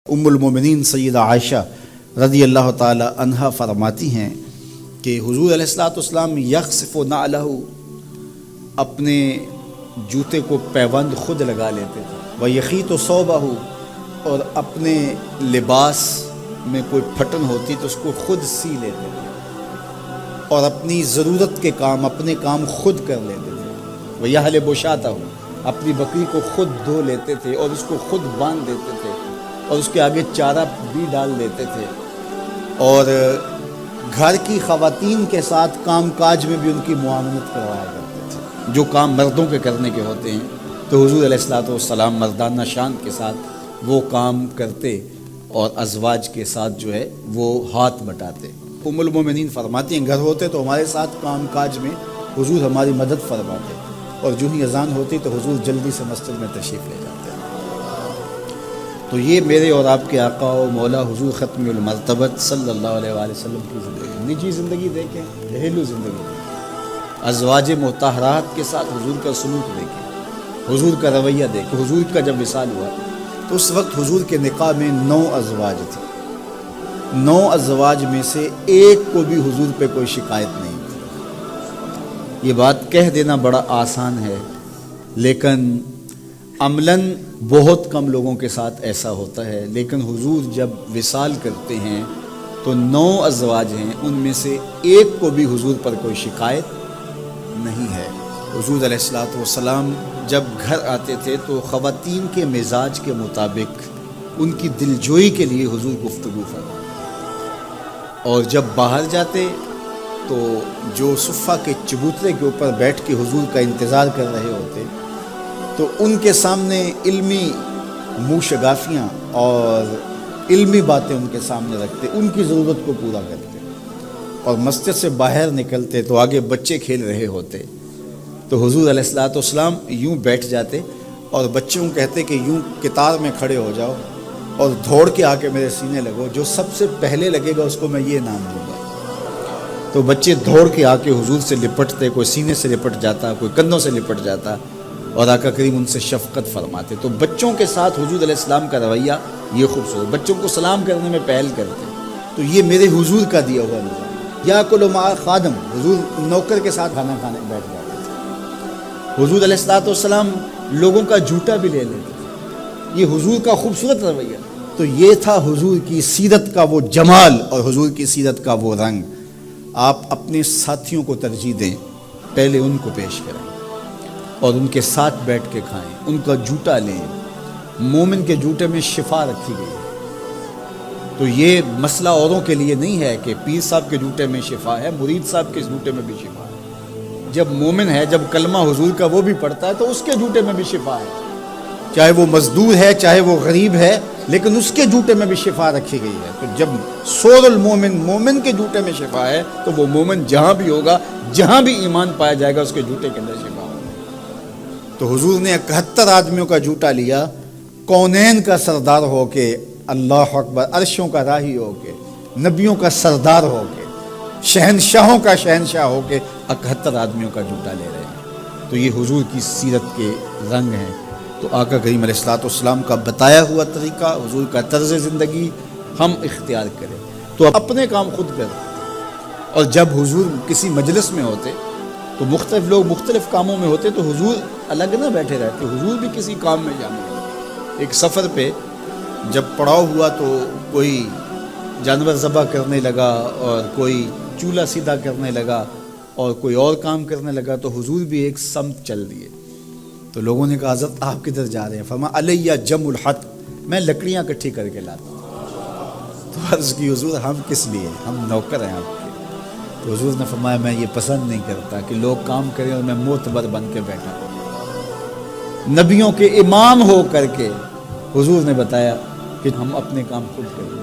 ام المومنین سیدہ عائشہ رضی اللہ تعالی عنہا فرماتی ہیں کہ حضور علیہ الصلوۃ والسلام یخصف نعلہ، اپنے جوتے کو پیوند خود لگا لیتے تھے، ویخیط ثوبہ، اور اپنے لباس میں کوئی پھٹن ہوتی تو اس کو خود سی لیتے تھے، اور اپنی ضرورت کے کام اپنے کام خود کر لیتے تھے، ویحلب شاتہ، اپنی بکری کو خود دھو لیتے تھے اور اس کو خود باندھ دیتے تھے اور اس کے آگے چارہ بھی ڈال دیتے تھے، اور گھر کی خواتین کے ساتھ کام کاج میں بھی ان کی معاونت کروایا کرتے تھے، جو کام مردوں کے کرنے کے ہوتے ہیں تو حضور علیہ الصلوۃ والسلام مردانہ شان کے ساتھ وہ کام کرتے اور ازواج کے ساتھ جو ہے وہ ہاتھ بٹاتے۔ ام المومنین فرماتی ہیں گھر ہوتے تو ہمارے ساتھ کام کاج میں حضور ہماری مدد فرماتے، اور جو ہی اذان ہوتی تو حضور جلدی سے مسجد میں تشریف لے جاتے۔ تو یہ میرے اور آپ کے آقا و مولا حضور ختم المرتبت صلی اللہ علیہ وآلہ وسلم کی زندگی، نجی زندگی دیکھیں، گھریلو زندگی دیکھیں، ازواج مطہرات کے ساتھ حضور کا سلوک دیکھیں، حضور کا رویہ دیکھیں۔ حضور کا جب وصال ہوا تو اس وقت حضور کے نکاح میں 9 ازواج تھے، 9 ازواج میں سے ایک کو بھی حضور پہ کوئی شکایت نہیں تھی۔ یہ بات کہہ دینا بڑا آسان ہے، لیکن عملاً بہت کم لوگوں کے ساتھ ایسا ہوتا ہے۔ لیکن حضور جب وصال کرتے ہیں تو 9 ازواج ہیں، ان میں سے ایک کو بھی حضور پر کوئی شکایت نہیں ہے۔ حضور علیہ الصلوۃ والسلام جب گھر آتے تھے تو خواتین کے مزاج کے مطابق ان کی دلجوئی کے لیے حضور گفتگو فرماتے، اور جب باہر جاتے تو جو صفہ کے چبوترے کے اوپر بیٹھ کے حضور کا انتظار کر رہے ہوتے تو ان کے سامنے علمی منہ شگافیاں اور علمی باتیں ان کے سامنے رکھتے، ان کی ضرورت کو پورا کرتے، اور مسجد سے باہر نکلتے تو آگے بچے کھیل رہے ہوتے تو حضور علیہ الصلوۃ والسلام یوں بیٹھ جاتے اور بچوں کو کہتے کہ یوں قطار میں کھڑے ہو جاؤ اور دوڑ کے آ کے میرے سینے لگو، جو سب سے پہلے لگے گا اس کو میں یہ نام دوں گا۔ تو بچے دوڑ کے آ کے حضور سے لپٹتے، کوئی سینے سے لپٹ جاتا، کوئی کندھوں سے لپٹ جاتا، اور آقا کریم ان سے شفقت فرماتے۔ تو بچوں کے ساتھ حضور علیہ السلام کا رویہ یہ خوبصورت، بچوں کو سلام کرنے میں پہل کرتے، تو یہ میرے حضور کا دیا ہوا نظام۔ یا کل مع خادم، حضور نوکر کے ساتھ کھانا کھانے بیٹھ جاتے تھے، حضور علیہ الصلوۃ والسلام لوگوں کا جھوٹا بھی لے لیتے تھے، یہ حضور کا خوبصورت رویہ۔ تو یہ تھا حضور کی سیرت کا وہ جمال اور حضور کی سیرت کا وہ رنگ۔ آپ اپنے ساتھیوں کو ترجیح دیں، پہلے ان کو پیش کریں اور ان کے ساتھ بیٹھ کے کھائیں، ان کا جوٹا لیں۔ مومن کے جوٹے میں شفا رکھی گئی ہے، تو یہ مسئلہ اوروں کے لیے نہیں ہے کہ پیر صاحب کے جوٹے میں شفا ہے، مرید صاحب کے جوٹے میں بھی شفا ہے۔ جب مومن ہے، جب کلمہ حضور کا وہ بھی پڑھتا ہے تو اس کے جوٹے میں بھی شفا ہے، چاہے وہ مزدور ہے چاہے وہ غریب ہے، لیکن اس کے جوٹے میں بھی شفا رکھی گئی ہے۔ تو جب سور المومن، مومن کے جوٹے میں شفا ہے تو وہ مومن جہاں بھی ہوگا، جہاں بھی ایمان پایا جائے گا، اس کے جوٹے کے اندر شفا ہوگا۔ تو حضور نے 71 آدمیوں کا جوٹا لیا، کونین کا سردار ہو کے، اللہ اکبر، عرشوں کا راہی ہو کے، نبیوں کا سردار ہو کے، شہنشاہوں کا شہنشاہ ہو کے 71 آدمیوں کا جوٹا لے رہے ہیں۔ تو یہ حضور کی سیرت کے رنگ ہیں۔ تو آقا کریم علیہ الصلوۃ والسلام کا بتایا ہوا طریقہ، حضور کا طرز زندگی ہم اختیار کریں تو اپنے کام خود کریں، اور جب حضور کسی مجلس میں ہوتے تو مختلف لوگ مختلف کاموں میں ہوتے تو حضور الگ نہ بیٹھے رہتے، حضور بھی کسی کام میں شامل ہوتے۔ ایک سفر پہ جب پڑاؤ ہوا تو کوئی جانور ذبح کرنے لگا اور کوئی چولہا سیدھا کرنے لگا اور کوئی اور کام کرنے لگا، تو حضور بھی ایک سمت چل دیے۔ تو لوگوں نے کہا حضرت آپ کدھر جا رہے ہیں؟ فرمایا علیہ جمع الحطب، میں لکڑیاں اکٹھی کر کے لاتا ہوں۔ تو عرض کی حضور ہم کس لیے، ہم نوکر ہیں آپ کے۔ تو حضور نے فرمایا میں یہ پسند نہیں کرتا کہ لوگ کام کریں اور میں معتبر بن کے بیٹھا ہوں۔ نبیوں کے امام ہو کر کے حضور نے بتایا کہ ہم اپنے کام خود کریں۔